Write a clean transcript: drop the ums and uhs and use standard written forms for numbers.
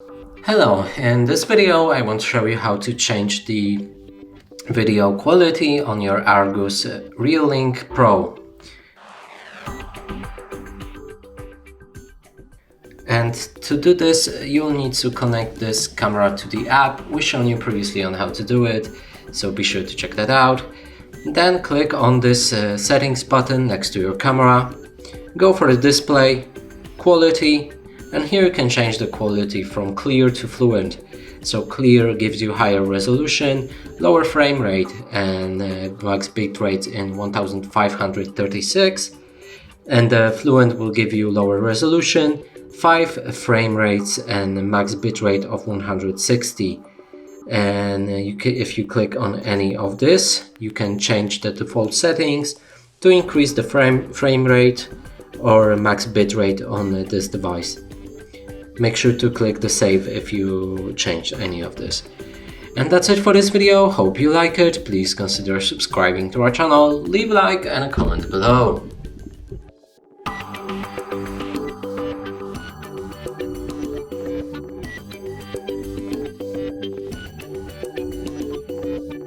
Hello, in this video I want to show you how to change the video quality on your Argus REOLINK Pro. And to do this, you'll need to connect this camera to the app. We've shown you previously on how to do it, so be sure to check that out. Then click on this settings button next to your camera. Go for the display, quality, and here you can change the quality from clear to fluent. So clear gives you higher resolution, lower frame rate, and max bit rate in 1536. And fluent will give you lower resolution, 5 frame rates, and max bit rate of 160. And if you click on any of this, you can change the default settings to increase the frame rate or max bit rate on this device. Make sure to click the save if you change any of this. And that's it for this video. Hope you like it. Please consider subscribing to our channel, leave a like and a comment below.